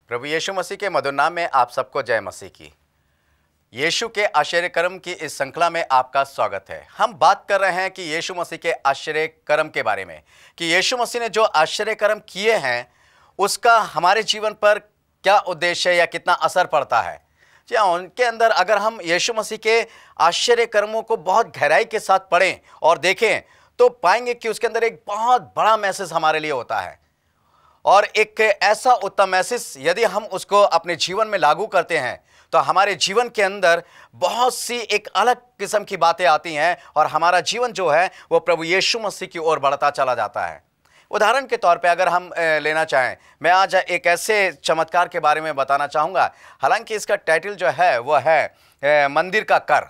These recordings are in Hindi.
प्रभु यीशु मसीह के मधुर नाम में आप सबको जय मसीह की। यीशु के आश्चर्य कर्म की इस श्रृंखला में आपका स्वागत है। हम बात कर रहे हैं कि यीशु मसीह के आश्चर्य कर्म के बारे में, कि यीशु मसीह ने जो आश्चर्य कर्म किए हैं उसका हमारे जीवन पर क्या उद्देश्य है या कितना असर पड़ता है। जी हाँ, उनके अंदर अगर हम यीशु मसीह के आश्चर्य कर्मों को बहुत गहराई के साथ पढ़ें और देखें तो पाएंगे कि उसके अंदर एक बहुत बड़ा मैसेज हमारे लिए होता है, और एक ऐसा उत्तम मैसेज यदि हम उसको अपने जीवन में लागू करते हैं तो हमारे जीवन के अंदर बहुत सी एक अलग किस्म की बातें आती हैं और हमारा जीवन जो है वो प्रभु यीशु मसीह की ओर बढ़ता चला जाता है। उदाहरण के तौर पे अगर हम लेना चाहें, मैं आज एक ऐसे चमत्कार के बारे में बताना चाहूँगा। हालांकि इसका टाइटल जो है वो है मंदिर का कर।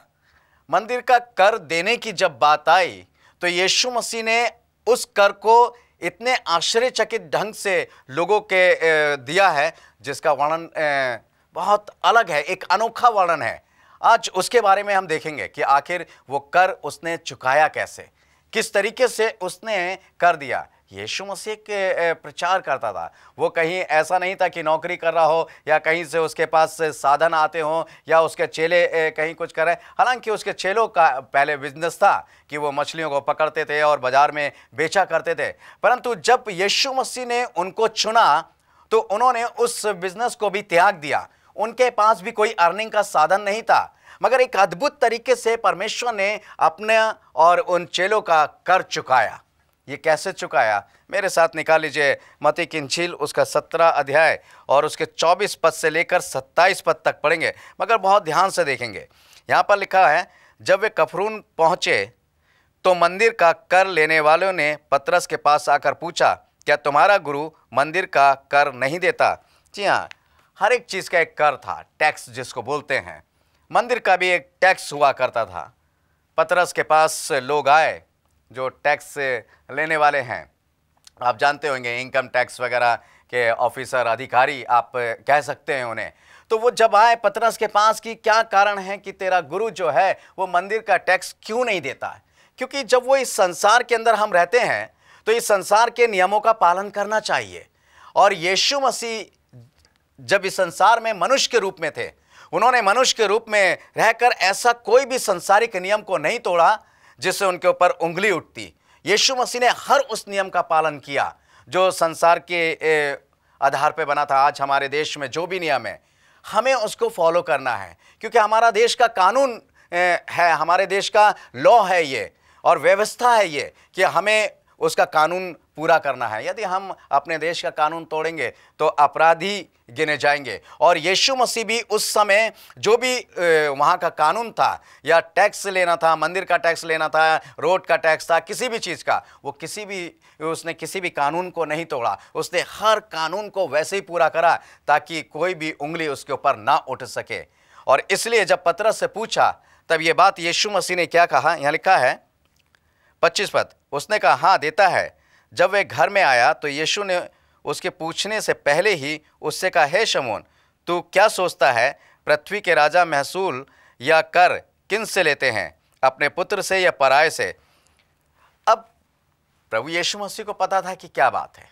मंदिर का कर देने की जब बात आई तो यीशु मसीह ने उस कर को इतने आश्चर्यचकित ढंग से लोगों के दिया है जिसका वर्णन बहुत अलग है, एक अनोखा वर्णन है। आज उसके बारे में हम देखेंगे कि आखिर वो कर उसने चुकाया कैसे, किस तरीके से उसने कर दिया, यीशु मसीह के प्रचार करता था। वो कहीं ऐसा नहीं था कि नौकरी कर रहा हो या कहीं से उसके पास साधन आते हों या उसके चेले कहीं कुछ कर रहे हैं। हालांकि उसके चेलों का पहले बिजनेस था कि वो मछलियों को पकड़ते थे और बाजार में बेचा करते थे, परंतु जब यीशु मसीह ने उनको चुना तो उन्होंने उस बिजनेस को भी त्याग दिया। उनके पास भी कोई अर्निंग का साधन नहीं था, मगर एक अद्भुत तरीके से परमेश्वर ने अपने और उन चेलों का कर चुकाया। ये कैसे चुकाया? मेरे साथ निकाल लीजिए मत्ती की इंजील उसका 17 अध्याय और उसके 24 पद से लेकर 27 पद तक पढ़ेंगे, मगर बहुत ध्यान से देखेंगे। यहाँ पर लिखा है, जब वे कफरनहूम पहुँचे तो मंदिर का कर लेने वालों ने पतरस के पास आकर पूछा, क्या तुम्हारा गुरु मंदिर का कर नहीं देता? जी हाँ, हर एक चीज़ का एक कर था, टैक्स जिसको बोलते हैं। मंदिर का भी एक टैक्स हुआ करता था। पतरस के पास लोग आए जो टैक्स लेने वाले हैं, आप जानते होंगे, इनकम टैक्स वगैरह के ऑफिसर, अधिकारी आप कह सकते हैं उन्हें। तो वो जब आए पतरस के पास कि क्या कारण है कि तेरा गुरु जो है वो मंदिर का टैक्स क्यों नहीं देता है? क्योंकि जब वो इस संसार के अंदर हम रहते हैं तो इस संसार के नियमों का पालन करना चाहिए। और यीशु मसीह जब इस संसार में मनुष्य के रूप में थे, उन्होंने मनुष्य के रूप में रहकर ऐसा कोई भी संसारिक नियम को नहीं तोड़ा जिससे उनके ऊपर उंगली उठती। यीशु मसीह ने हर उस नियम का पालन किया जो संसार के आधार पे बना था। आज हमारे देश में जो भी नियम है हमें उसको फॉलो करना है, क्योंकि हमारा देश का कानून है, हमारे देश का लॉ है ये, और व्यवस्था है ये कि हमें उसका कानून पूरा करना है। यदि हम अपने देश का कानून तोड़ेंगे तो अपराधी गिने जाएंगे। और यीशु मसीह भी उस समय जो भी वहाँ का कानून था, या टैक्स लेना था, मंदिर का टैक्स लेना था, रोड का टैक्स था, किसी भी चीज़ का, उसने किसी भी कानून को नहीं तोड़ा। उसने हर कानून को वैसे ही पूरा करा ताकि कोई भी उंगली उसके ऊपर ना उठ सके। और इसलिए जब पतरस से पूछा तब ये बात यीशु मसीह ने क्या कहा? यहाँ लिखा है 25 पद, उसने कहा, हाँ देता है। जब वह घर में आया तो यीशु ने उसके पूछने से पहले ही उससे कहा, हे शमौन, तू क्या सोचता है, पृथ्वी के राजा महसूल या कर किन से लेते हैं, अपने पुत्र से या पराये से? अब प्रभु यीशु मसीह को पता था कि क्या बात है,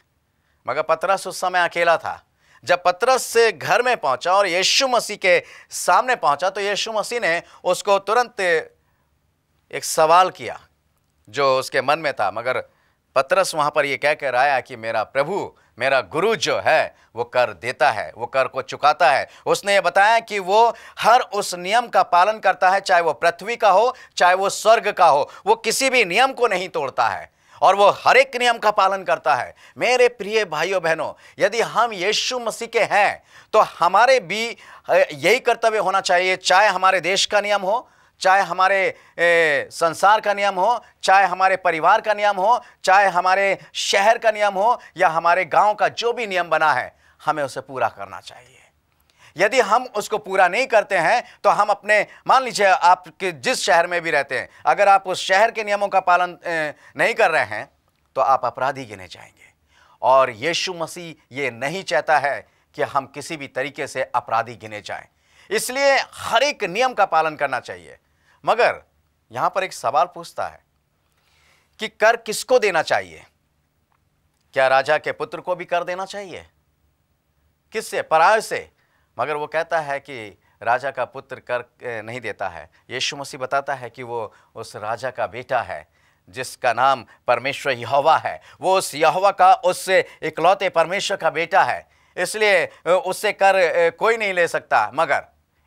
मगर पतरस उस समय अकेला था। जब पतरस से घर में पहुंचा और यीशु मसीह के सामने पहुंचा तो यीशु मसीह ने उसको तुरंत एक सवाल किया जो उसके मन में था, मगर पतरस वहाँ पर ये कह कर आया कि मेरा प्रभु, मेरा गुरु जो है वो कर देता है, वो कर को चुकाता है। उसने ये बताया कि वो हर उस नियम का पालन करता है, चाहे वो पृथ्वी का हो चाहे वो स्वर्ग का हो, वो किसी भी नियम को नहीं तोड़ता है और वो हर एक नियम का पालन करता है। मेरे प्रिय भाइयों बहनों, यदि हम यीशु मसीह के हैं तो हमारे भी यही कर्तव्य होना चाहिए, चाहे हमारे देश का नियम हो, चाहे हमारे संसार का नियम हो, चाहे हमारे परिवार का नियम हो, चाहे हमारे शहर का नियम हो या हमारे गांव का जो भी नियम बना है, हमें उसे पूरा करना चाहिए। यदि हम उसको पूरा नहीं करते हैं तो हम अपने, मान लीजिए आप जिस शहर में भी रहते हैं, अगर आप उस शहर के नियमों का पालन नहीं कर रहे हैं तो आप अपराधी गिने जाएंगे। और यीशु मसीह ये नहीं चाहता है कि हम किसी भी तरीके से अपराधी गिने जाएं, इसलिए हर एक नियम का पालन करना चाहिए। मगर यहां पर एक सवाल पूछता है कि कर किसको देना चाहिए? क्या राजा के पुत्र को भी कर देना चाहिए? किससे? पराये से। मगर वो कहता है कि राजा का पुत्र कर नहीं देता है। यीशु मसीह बताता है कि वो उस राजा का बेटा है जिसका नाम परमेश्वर यहोवा है। वो उस यहोवा का, उस इकलौते परमेश्वर का बेटा है, इसलिए उससे कर कोई नहीं ले सकता। मगर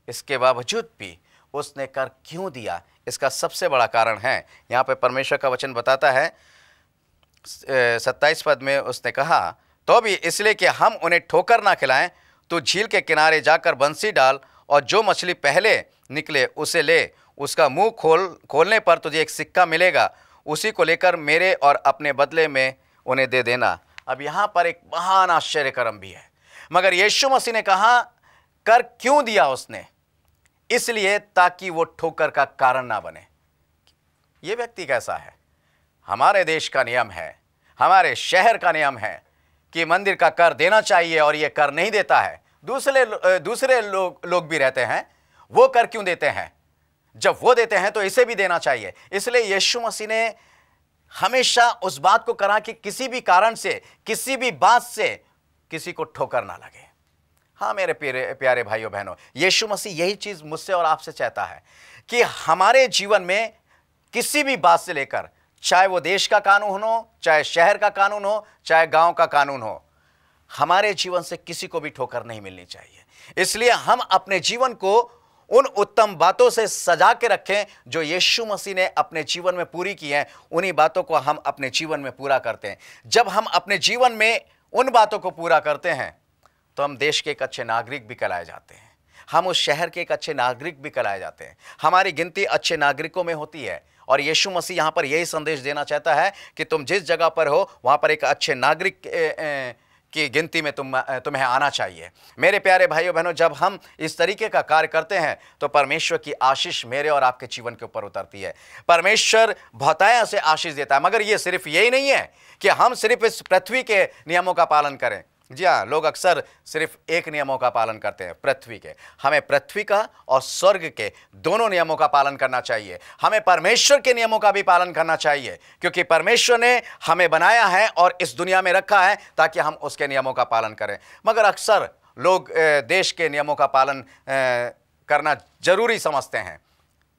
इसके बावजूद भी उसने कर क्यों दिया, इसका सबसे बड़ा कारण है, यहाँ पे परमेश्वर का वचन बताता है 27 पद में, उसने कहा, तो भी इसलिए कि हम उन्हें ठोकर ना खिलाएं, तो झील के किनारे जाकर बंसी डाल और जो मछली पहले निकले उसे ले, उसका मुंह खोलने पर तुझे एक सिक्का मिलेगा, उसी को लेकर मेरे और अपने बदले में उन्हें दे देना। अब यहाँ पर एक महान आश्चर्यकर्म भी है। मगर यीशु मसीह ने कहा कर क्यों दिया उसने? इसलिए ताकि वो ठोकर का कारण ना बने। ये व्यक्ति कैसा है? हमारे देश का नियम है, हमारे शहर का नियम है कि मंदिर का कर देना चाहिए और ये कर नहीं देता है। दूसरे लोग भी रहते हैं, वो कर क्यों देते हैं? जब वो देते हैं तो इसे भी देना चाहिए। इसलिए यीशु मसीह ने हमेशा उस बात को करा कि किसी भी कारण से, किसी भी बात से किसी को ठोकर ना लगे। हाँ मेरे प्यारे भाइयों बहनों, यीशु मसीह यही चीज मुझसे और आपसे चाहता है कि हमारे जीवन में किसी भी बात से लेकर, चाहे वो देश का कानून हो, चाहे शहर का कानून हो, चाहे गांव का कानून हो, हमारे जीवन से किसी को भी ठोकर नहीं मिलनी चाहिए। इसलिए हम अपने जीवन को उन उत्तम बातों से सजा के रखें जो यीशु मसीह ने अपने जीवन में पूरी की हैं। उन्हीं बातों को हम अपने जीवन में पूरा करते हैं। जब हम अपने जीवन में उन बातों को पूरा करते हैं तो हम देश के एक अच्छे नागरिक भी कहलाए जाते हैं, हम उस शहर के एक अच्छे नागरिक भी कहलाए जाते हैं। हमारी गिनती अच्छे नागरिकों में होती है। और यीशु मसीह यहाँ पर यही संदेश देना चाहता है कि तुम जिस जगह पर हो वहाँ पर एक अच्छे नागरिक की गिनती में तुम्हें आना चाहिए। मेरे प्यारे भाइयों बहनों, जब हम इस तरीके का कार्य करते हैं तो परमेश्वर की आशीष मेरे और आपके जीवन के ऊपर उतरती है। परमेश्वर बहुतायत से आशीष देता है। मगर ये सिर्फ यही नहीं है कि हम सिर्फ इस पृथ्वी के नियमों का पालन करें। जी हाँ, लोग अक्सर सिर्फ एक नियमों का पालन करते हैं, पृथ्वी के। हमें पृथ्वी का और स्वर्ग के दोनों नियमों का पालन करना चाहिए। हमें परमेश्वर के नियमों का भी पालन करना चाहिए, क्योंकि परमेश्वर ने हमें बनाया है और इस दुनिया में रखा है ताकि हम उसके नियमों का पालन करें। मगर अक्सर लोग देश के नियमों का पालन करना जरूरी समझते हैं।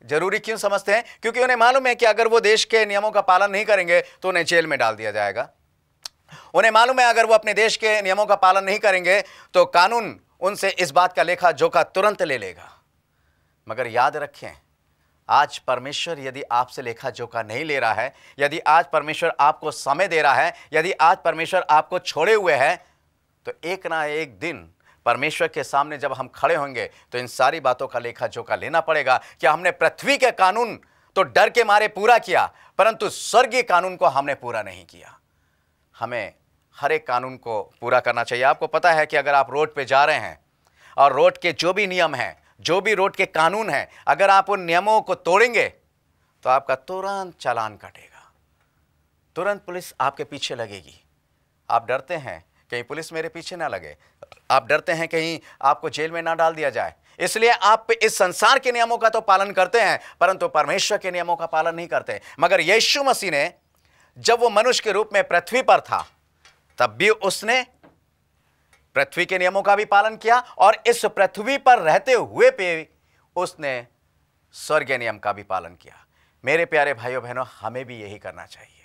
जरूरी क्यों समझते हैं? क्योंकि उन्हें मालूम है कि अगर वो देश के नियमों का पालन नहीं करेंगे तो उन्हें जेल में डाल दिया जाएगा। उन्हें मालूम है अगर वो अपने देश के नियमों का पालन नहीं करेंगे तो कानून उनसे इस बात का लेखा जोखा तुरंत ले लेगा। मगर याद रखें, आज परमेश्वर यदि आपसे लेखा जोखा नहीं ले रहा है, यदि आज परमेश्वर आपको समय दे रहा है, यदि आज परमेश्वर आपको छोड़े हुए है, तो एक ना एक दिन परमेश्वर के सामने जब हम खड़े होंगे तो इन सारी बातों का लेखा जोखा लेना पड़ेगा कि हमने पृथ्वी के कानून तो डर के मारे पूरा किया, परंतु स्वर्गीय कानून को हमने पूरा नहीं किया। हमें हर एक कानून को पूरा करना चाहिए। आपको पता है कि अगर आप रोड पे जा रहे हैं और रोड के जो भी नियम हैं, जो भी रोड के कानून हैं, अगर आप उन नियमों को तोड़ेंगे तो आपका तुरंत चालान कटेगा, तुरंत पुलिस आपके पीछे लगेगी। आप डरते हैं कहीं पुलिस मेरे पीछे ना लगे, आप डरते हैं कहीं आपको जेल में ना डाल दिया जाए, इसलिए आप इस संसार के नियमों का तो पालन करते हैं परंतु परमेश्वर के नियमों का पालन नहीं करते। मगर यीशु मसीह ने जब वो मनुष्य के रूप में पृथ्वी पर था तब भी उसने पृथ्वी के नियमों का भी पालन किया और इस पृथ्वी पर रहते हुए पे उसने स्वर्गीय नियम का भी पालन किया। मेरे प्यारे भाइयों बहनों, हमें भी यही करना चाहिए।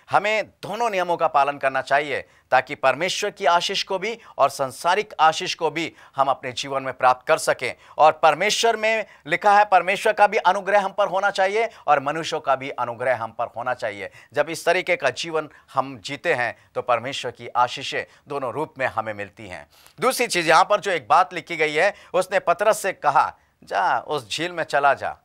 हमें दोनों नियमों का पालन करना चाहिए ताकि परमेश्वर की आशीष को भी और सांसारिक आशीष को भी हम अपने जीवन में प्राप्त कर सकें। और परमेश्वर में लिखा है परमेश्वर का भी अनुग्रह हम पर होना चाहिए और मनुष्यों का भी अनुग्रह हम पर होना चाहिए। जब इस तरीके का जीवन हम जीते हैं तो परमेश्वर की आशीषें दोनों रूप में हमें मिलती हैं। दूसरी चीज़ यहाँ पर जो एक बात लिखी गई है, उसने पतरस से कहा, जा उस झील में चला जा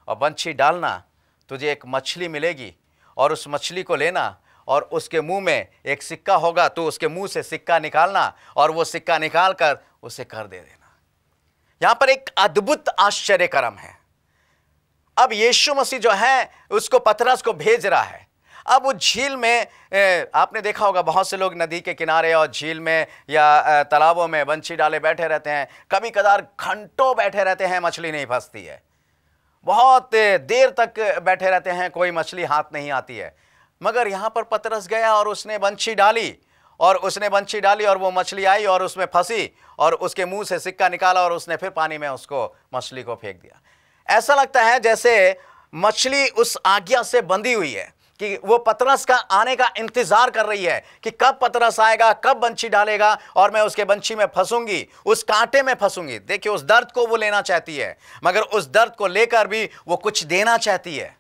और बंशी डालना, तुझे एक मछली मिलेगी और उस मछली को लेना और उसके मुंह में एक सिक्का होगा, तो उसके मुंह से सिक्का निकालना और वो सिक्का निकाल कर उसे कर दे देना। यहां पर एक अद्भुत आश्चर्य कर्म है। अब यीशु मसीह जो है उसको पतरस को भेज रहा है। अब वो झील में आपने देखा होगा बहुत से लोग नदी के किनारे और झील में या तालाबों में बंशी डाले बैठे रहते हैं, कभी कदार घंटों बैठे रहते हैं, मछली नहीं फंसती है, बहुत देर तक बैठे रहते हैं, कोई मछली हाथ नहीं आती है। मगर यहाँ पर पतरस गया और उसने बंशी डाली और वो मछली आई और उसमें फंसी और उसके मुंह से सिक्का निकाला और उसने फिर पानी में उसको मछली को फेंक दिया। ऐसा लगता है जैसे मछली उस आज्ञा से बंधी हुई है कि वो पतरस का आने का इंतजार कर रही है कि कब पतरस आएगा, कब बंशी डालेगा और मैं उसके बंशी में फंसूंगी, उस कांटे में फंसूंगी। देखिए, उस दर्द को वो लेना चाहती है, मगर उस दर्द को लेकर भी वो कुछ देना चाहती है।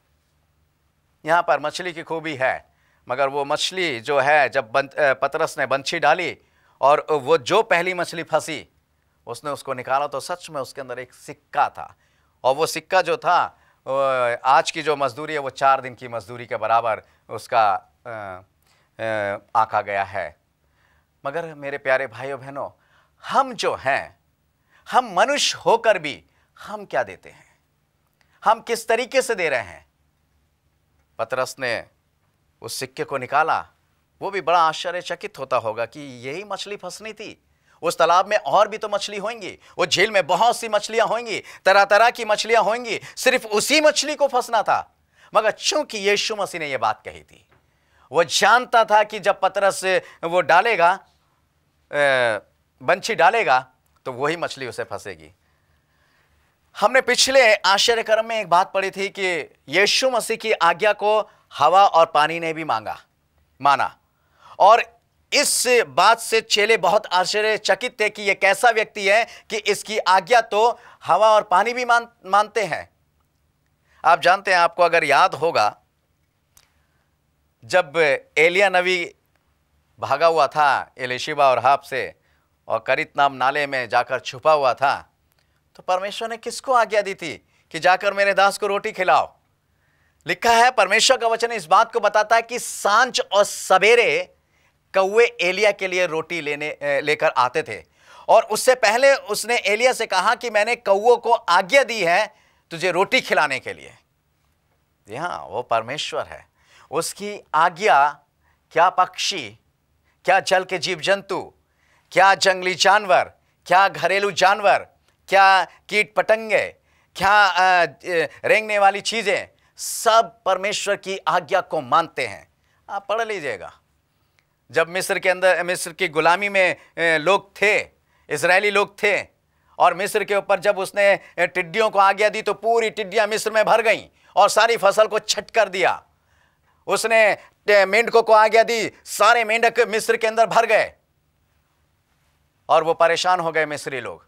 यहां पर मछली की खूबी है, मगर वो मछली जो है, जब पतरस ने बंशी डाली और वो जो पहली मछली फंसी उसने उसको निकाला तो सच में उसके अंदर एक सिक्का था। और वो सिक्का जो था, आज की जो मजदूरी है वो 4 दिन की मजदूरी के बराबर उसका आंका गया है। मगर मेरे प्यारे भाइयों बहनों, हम जो हैं, हम मनुष्य होकर भी हम क्या देते हैं, हम किस तरीके से दे रहे हैं। पतरस ने उस सिक्के को निकाला, वो भी बड़ा आश्चर्यचकित होता होगा कि यही मछली फंसनी थी। उस तालाब में और भी तो मछली होंगी, उस झील में बहुत सी मछलियां होंगी, तरह तरह की मछलियां होंगी, सिर्फ उसी मछली को फंसना था। मगर चूंकि यीशु मसीह ने यह बात कही थी, वो जानता था कि जब पतरस वो डालेगा, बंशी डालेगा, तो वही मछली उसे फंसेगी। हमने पिछले आश्चर्यक्रम में एक बात पढ़ी थी कि यीशु मसीह की आज्ञा को हवा और पानी ने भी माना, और इस बात से चेले बहुत आश्चर्यचकित थे कि यह कैसा व्यक्ति है कि इसकी आज्ञा तो हवा और पानी भी मानते हैं। आप जानते हैं, आपको अगर याद होगा, जब एलिया नबी भागा हुआ था एलीशिबा और हाब से और करीत नाम नाले में जाकर छुपा हुआ था, तो परमेश्वर ने किसको आज्ञा दी थी कि जाकर मेरे दास को रोटी खिलाओ? लिखा है, परमेश्वर का वचन इस बात को बताता है कि सांझ और सवेरे कौवे एलिया के लिए रोटी लेकर आते थे, और उससे पहले उसने एलिया से कहा कि मैंने कौवों को आज्ञा दी है तुझे रोटी खिलाने के लिए। जी हाँ, वो परमेश्वर है। उसकी आज्ञा, क्या पक्षी, क्या जल के जीव जंतु, क्या जंगली जानवर, क्या घरेलू जानवर, क्या कीट पतंगे, क्या रेंगने वाली चीजें, सब परमेश्वर की आज्ञा को मानते हैं। आप पढ़ लीजिएगा, जब मिस्र की गुलामी में लोग थे, इजरायली लोग थे, और मिस्र के ऊपर जब उसने टिड्डियों को आज्ञा दी तो पूरी टिड्डियां मिस्र में भर गईं और सारी फसल को छट कर दिया। उसने मेंढकों को आज्ञा दी, सारे मेंढक मिस्र के अंदर भर गए और वो परेशान हो गए मिस्री लोग।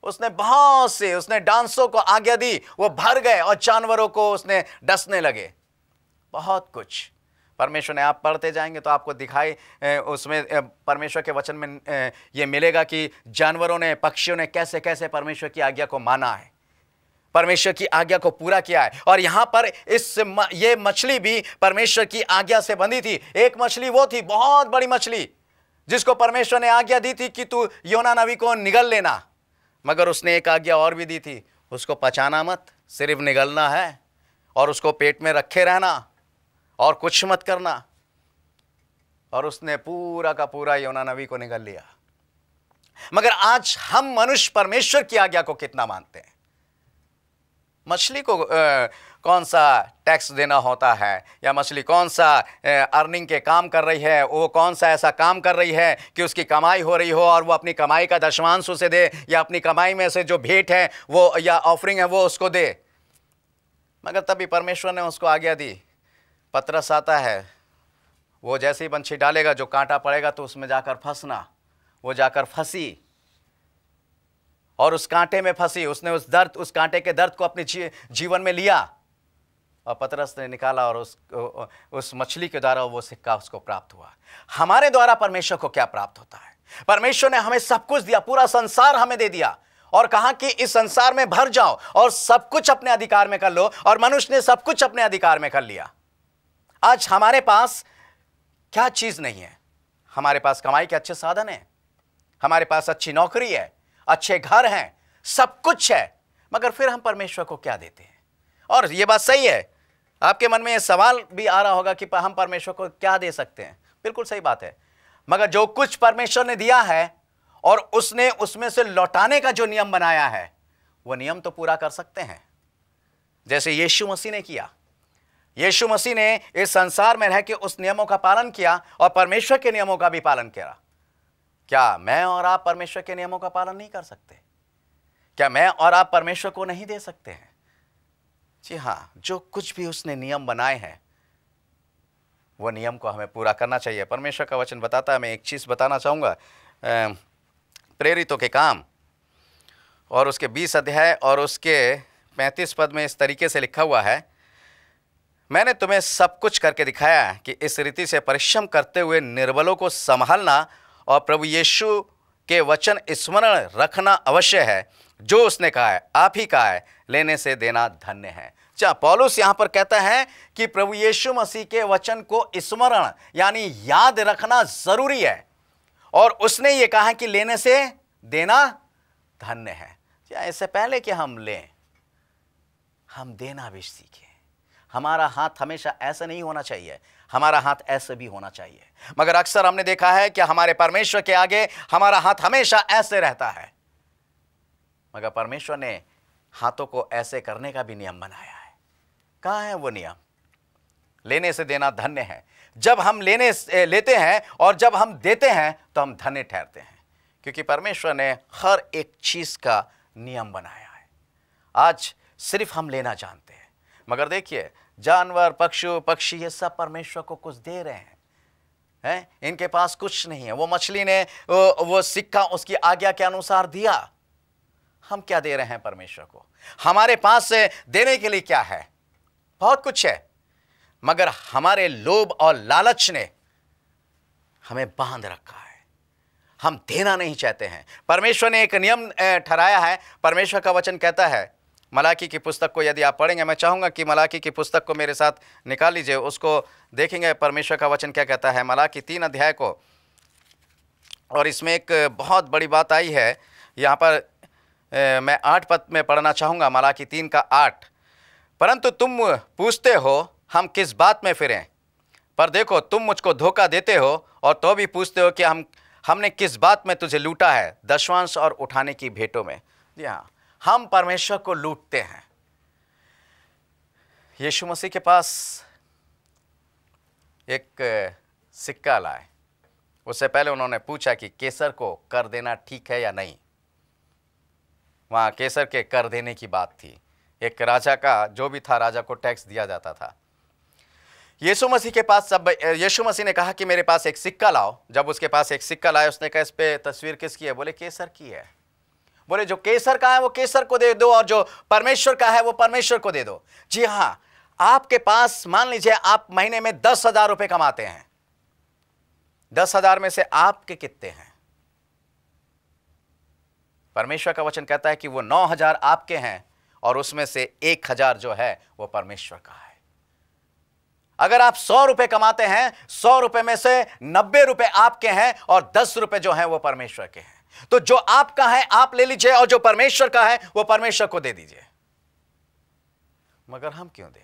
उसने डांसों को आज्ञा दी, वो भर गए और जानवरों को उसने डसने लगे। बहुत कुछ परमेश्वर ने, आप पढ़ते जाएंगे तो आपको दिखाई उसमें परमेश्वर के वचन में ये मिलेगा कि जानवरों ने, पक्षियों ने कैसे कैसे परमेश्वर की आज्ञा को माना है, परमेश्वर की आज्ञा को पूरा किया है। और यहां पर ये मछली भी परमेश्वर की आज्ञा से बंधी थी। एक मछली वो थी, बहुत बड़ी मछली, जिसको परमेश्वर ने आज्ञा दी थी कि तू योना नबी को निगल लेना, मगर उसने एक आज्ञा और भी दी थी, उसको पचाना मत, सिर्फ निगलना है और उसको पेट में रखे रहना और कुछ मत करना। और उसने पूरा का पूरा योना नबी को निगल लिया। मगर आज हम मनुष्य परमेश्वर की आज्ञा को कितना मानते हैं? मछली को कौन सा टैक्स देना होता है, या मछली कौन सा अर्निंग के काम कर रही है, वो कौन सा ऐसा काम कर रही है कि उसकी कमाई हो रही हो और वो अपनी कमाई का दशमांश उसे दे, या अपनी कमाई में से जो भेंट है वो या ऑफरिंग है वो उसको दे। मगर तभी परमेश्वर ने उसको आज्ञा दी। पतरस आता है, वो जैसे ही बंशी डालेगा, जो कांटा पड़ेगा तो उसमें जाकर फंसना। वो जाकर फंसी और उस कांटे में फंसी। उसने उस कांटे के दर्द को अपने जीवन में लिया और पतरस ने निकाला, और उस मछली के द्वारा वो सिक्का उसको प्राप्त हुआ। हमारे द्वारा परमेश्वर को क्या प्राप्त होता है? परमेश्वर ने हमें सब कुछ दिया, पूरा संसार हमें दे दिया और कहा कि इस संसार में भर जाओ और सब कुछ अपने अधिकार में कर लो, और मनुष्य ने सब कुछ अपने अधिकार में कर लिया। आज हमारे पास क्या चीज नहीं है? हमारे पास कमाई के अच्छे साधन हैं, हमारे पास अच्छी नौकरी है, अच्छे घर हैं, सब कुछ है, मगर फिर हम परमेश्वर को क्या देते हैं? और ये बात सही है, आपके मन में ये सवाल भी आ रहा होगा कि हम परमेश्वर को क्या दे सकते हैं। बिल्कुल सही बात है, मगर जो कुछ परमेश्वर ने दिया है और उसने उसमें से लौटाने का जो नियम बनाया है, वो नियम तो पूरा कर सकते हैं, जैसे यीशु मसीह ने किया। यीशु मसीह ने इस संसार में रह के उस नियमों का पालन किया और परमेश्वर के नियमों का भी पालन किया। क्या मैं और आप परमेश्वर के नियमों का पालन नहीं कर सकते? क्या मैं और आप परमेश्वर को नहीं दे सकते हैं? जी हाँ, जो कुछ भी उसने नियम बनाए हैं वो नियम को हमें पूरा करना चाहिए। परमेश्वर का वचन बताता है, मैं एक चीज़ बताना चाहूँगा, प्रेरितों के काम और उसके 20 अध्याय और उसके 35 पद में इस तरीके से लिखा हुआ है, मैंने तुम्हें सब कुछ करके दिखाया कि इस रीति से परिश्रम करते हुए निर्बलों को संभालना और प्रभु यीशु के वचन स्मरण रखना अवश्य है। जो उसने कहा है, आप ही कहा है, लेने से देना धन्य है। पौलुस यहाँ पर कहता है कि प्रभु यीशु मसीह के वचन को स्मरण यानी याद रखना जरूरी है, और उसने ये कहा कि लेने से देना धन्य है। इससे पहले कि हम लें, हम देना भी सीखें। हमारा हाथ हमेशा ऐसा नहीं होना चाहिए, हमारा हाथ ऐसे भी होना चाहिए। मगर अक्सर हमने देखा है कि हमारे परमेश्वर के आगे हमारा हाथ हमेशा ऐसे रहता है, मगर परमेश्वर ने हाथों को ऐसे करने का भी नियम बनाया है। कहाँ है वो नियम? लेने से देना धन्य है। जब हम लेते हैं और जब हम देते हैं तो हम धन्य ठहरते हैं, क्योंकि परमेश्वर ने हर एक चीज का नियम बनाया है। आज सिर्फ हम लेना जानते हैं, मगर देखिए जानवर, पशु पक्षी ये सब परमेश्वर को कुछ दे रहे हैं, इनके पास कुछ नहीं है। वो मछली ने वो सिक्का उसकी आज्ञा के अनुसार दिया। हम क्या दे रहे हैं परमेश्वर को? हमारे पास देने के लिए क्या है? बहुत कुछ है, मगर हमारे लोभ और लालच ने हमें बांध रखा है। हम देना नहीं चाहते हैं। परमेश्वर ने एक नियम ठहराया है। परमेश्वर का वचन कहता है, मलाकी की पुस्तक को यदि आप पढ़ेंगे, मैं चाहूंगा कि मलाकी की पुस्तक को मेरे साथ निकाल लीजिए, उसको देखेंगे परमेश्वर का वचन क्या कहता है। मलाकी 3 अध्याय को, और इसमें एक बहुत बड़ी बात आई है यहाँ पर। मैं 8 पद में पढ़ना चाहूँगा, मलाकी 3 का 8। परंतु तुम पूछते हो हम किस बात में फिरें, पर देखो तुम मुझको धोखा देते हो और तो भी पूछते हो कि हमने किस बात में तुझे लूटा है, दशवांश और उठाने की भेंटों में। जी हाँ, हम परमेश्वर को लूटते हैं। यीशु मसीह के पास एक सिक्का लाए, उससे पहले उन्होंने पूछा कि केसर को कर देना ठीक है या नहीं। वहाँ केसर के कर देने की बात थी। एक राजा का जो भी था, राजा को टैक्स दिया जाता था। यीशु मसीह के पास यीशु मसीह ने कहा कि मेरे पास एक सिक्का लाओ। जब उसके पास एक सिक्का लाया, उसने कहा इस पे तस्वीर किसकी है? बोले केसर की है। बोले जो केसर का है वो केसर को दे दो, और जो परमेश्वर का है वो परमेश्वर को दे दो। जी हाँ, आपके पास मान लीजिए आप महीने में 10,000 रुपए कमाते हैं, 10,000 में से आपके कितने हैं? परमेश्वर का वचन कहता है कि वो 9,000 आपके हैं और उसमें से 1,000 जो है वो परमेश्वर का है। अगर आप 100 रुपए कमाते हैं, 100 रुपए में से 90 रुपए आपके हैं और 10 रुपए जो हैं वो परमेश्वर के हैं। तो जो आपका है आप ले लीजिए, और जो परमेश्वर का है वो परमेश्वर को दे दीजिए। मगर हम क्यों दें?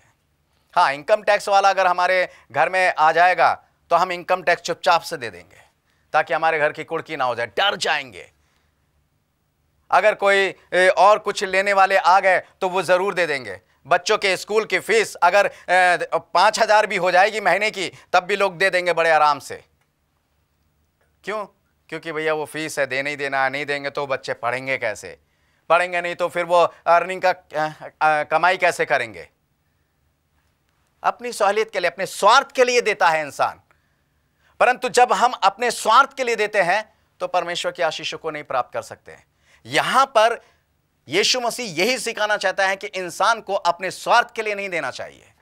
हाँ, इनकम टैक्स वाला अगर हमारे घर में आ जाएगा तो हम इनकम टैक्स चुपचाप से दे देंगे, ताकि हमारे घर की कुड़की ना हो जाए, डर जाएंगे। अगर कोई और कुछ लेने वाले आ गए तो वो जरूर दे देंगे। बच्चों के स्कूल की फीस अगर 5,000 भी हो जाएगी महीने की, तब भी लोग दे देंगे बड़े आराम से। क्यों? क्योंकि भैया वो फीस है, देना ही देना है, नहीं देंगे तो बच्चे पढ़ेंगे कैसे? पढ़ेंगे नहीं तो फिर वो अर्निंग का कमाई कैसे करेंगे? अपनी सहूलियत के लिए, अपने स्वार्थ के लिए देता है इंसान। परंतु जब हम अपने स्वार्थ के लिए देते हैं तो परमेश्वर की आशीषों को नहीं प्राप्त कर सकते हैं। यहां पर यीशु मसीह यही सिखाना चाहता है कि इंसान को अपने स्वार्थ के लिए नहीं देना चाहिए,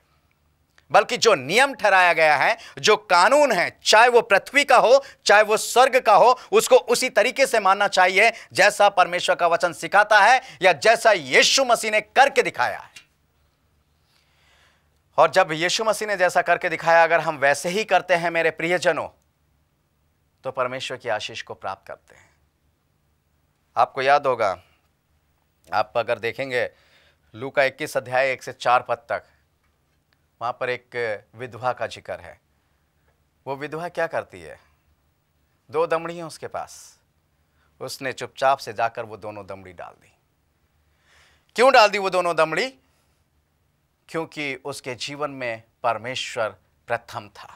बल्कि जो नियम ठहराया गया है, जो कानून है, चाहे वो पृथ्वी का हो चाहे वो स्वर्ग का हो, उसको उसी तरीके से मानना चाहिए जैसा परमेश्वर का वचन सिखाता है या जैसा यीशु मसीह ने करके दिखाया है। और जब यीशु मसीह ने जैसा करके दिखाया, अगर हम वैसे ही करते हैं मेरे प्रियजनों, तो परमेश्वर की आशीष को प्राप्त करते हैं। आपको याद होगा, आप अगर देखेंगे लूका 21 अध्याय 1 से 4 पद तक, वहां पर एक विधवा का जिक्र है। वो विधवा क्या करती है? 2 दमड़ी हैं उसके पास, उसने चुपचाप से जाकर वो दोनों दमड़ी डाल दी। क्यों डाल दी वो दोनों दमड़ी? क्योंकि उसके जीवन में परमेश्वर प्रथम था।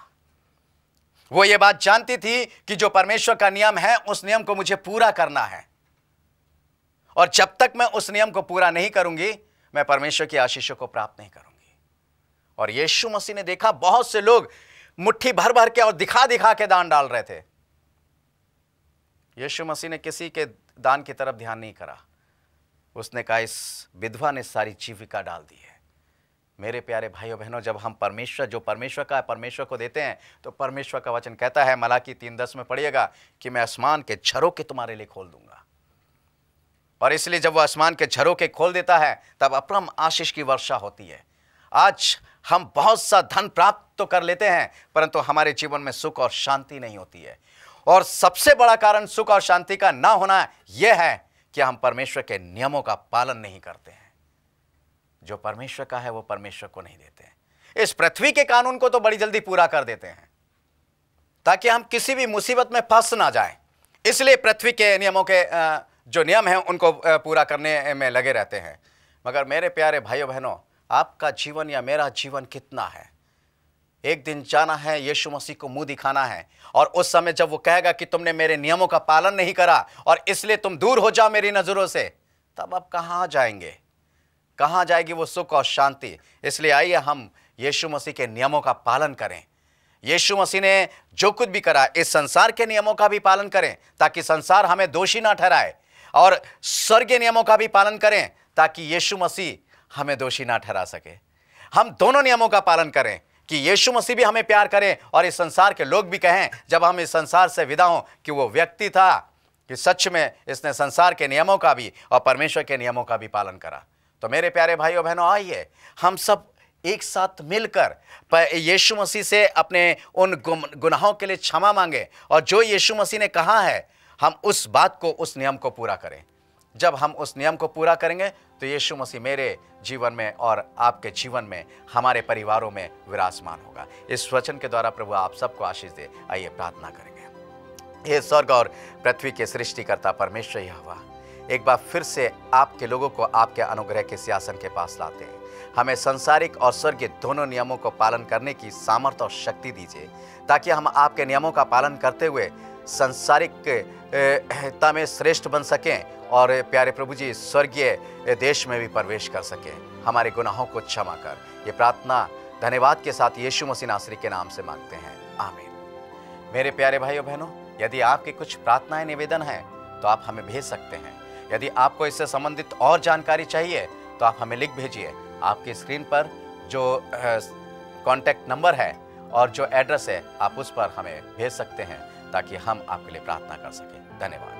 वो ये बात जानती थी कि जो परमेश्वर का नियम है उस नियम को मुझे पूरा करना है, और जब तक मैं उस नियम को पूरा नहीं करूंगी मैं परमेश्वर की आशीषों को प्राप्त नहीं करूंगी। और यीशु मसीह ने देखा बहुत से लोग मुट्ठी भर भर के और दिखा दिखा के दान डाल रहे थे। यीशु मसीह ने किसी के दान की तरफ ध्यान नहीं करा। उसने कहा इस विधवा ने सारी जीविका डाल दी है। मेरे प्यारे भाइयों बहनों, जब हम परमेश्वर, जो परमेश्वर का है, परमेश्वर को देते हैं, तो परमेश्वर का वचन कहता है, मलाकी 3:10 में पढ़िएगा कि मैं आसमान के झरोखे तुम्हारे लिए खोल दूंगा। और इसलिए जब वो आसमान के झरोखे खोल देता है तब अपरम आशीष की वर्षा होती है। आज हम बहुत सा धन प्राप्त तो कर लेते हैं, परंतु हमारे जीवन में सुख और शांति नहीं होती है। और सबसे बड़ा कारण सुख और शांति का ना होना यह है कि हम परमेश्वर के नियमों का पालन नहीं करते हैं। जो परमेश्वर का है वो परमेश्वर को नहीं देते हैं। इस पृथ्वी के कानून को तो बड़ी जल्दी पूरा कर देते हैं ताकि हम किसी भी मुसीबत में फंस ना जाएं। इसलिए पृथ्वी के नियमों के जो नियम हैं उनको पूरा करने में लगे रहते हैं। मगर मेरे प्यारे भाइयों बहनों, आपका जीवन या मेरा जीवन कितना है? एक दिन जाना है, यीशु मसीह को मुंह दिखाना है। और उस समय जब वो कहेगा कि तुमने मेरे नियमों का पालन नहीं करा और इसलिए तुम दूर हो जाओ मेरी नजरों से, तब आप कहां जाएंगे? कहां जाएगी वो सुख और शांति? इसलिए आइए हम यीशु मसीह के नियमों का पालन करें। यीशु मसीह ने जो कुछ भी करा, इस संसार के नियमों का भी पालन करें ताकि संसार हमें दोषी ना ठहराए, और स्वर्गीय नियमों का भी पालन करें ताकि यीशु मसीह हमें दोषी ना ठहरा सके। हम दोनों नियमों का पालन करें कि यीशु मसीह भी हमें प्यार करें और इस संसार के लोग भी कहें जब हम इस संसार से विदा हों कि वो व्यक्ति था कि सच में इसने संसार के नियमों का भी और परमेश्वर के नियमों का भी पालन करा। तो मेरे प्यारे भाइयों बहनों, आइए हम सब एक साथ मिलकर यीशु मसीह से अपने उन गुनाहों के लिए क्षमा मांगे और जो यीशु मसीह ने कहा है हम उस बात को, उस नियम को पूरा करें। जब हम उस नियम को पूरा करेंगे तो यीशु मसीह मेरे जीवन में और आपके जीवन में, हमारे परिवारों में विराजमान होगा। इस वचन के द्वारा प्रभु आप सबको आशीष दे। आइए प्रार्थना करेंगे। हे स्वर्ग और पृथ्वी के सृष्टिकर्ता परमेश्वर यहोवा, एक बार फिर से आपके लोगों को आपके अनुग्रह के सिंहासन के पास लाते हैं। हमें संसारिक और स्वर्गीय दोनों नियमों को पालन करने की सामर्थ्य और शक्ति दीजिए ताकि हम आपके नियमों का पालन करते हुए संसारिकता में श्रेष्ठ बन सकें और प्यारे प्रभु जी स्वर्गीय देश में भी प्रवेश कर सकें। हमारे गुनाहों को क्षमा कर। ये प्रार्थना धन्यवाद के साथ यीशु मसीह नासरी के नाम से मांगते हैं, आमीन। मेरे प्यारे भाइयों बहनों, यदि आपकी कुछ प्रार्थनाएं निवेदन हैं तो आप हमें भेज सकते हैं। यदि आपको इससे संबंधित और जानकारी चाहिए तो आप हमें लिख भेजिए। आपकी स्क्रीन पर जो कॉन्टैक्ट नंबर है और जो एड्रेस है आप उस पर हमें भेज सकते हैं ताकि हम आपके लिए प्रार्थना कर सकें। धन्यवाद।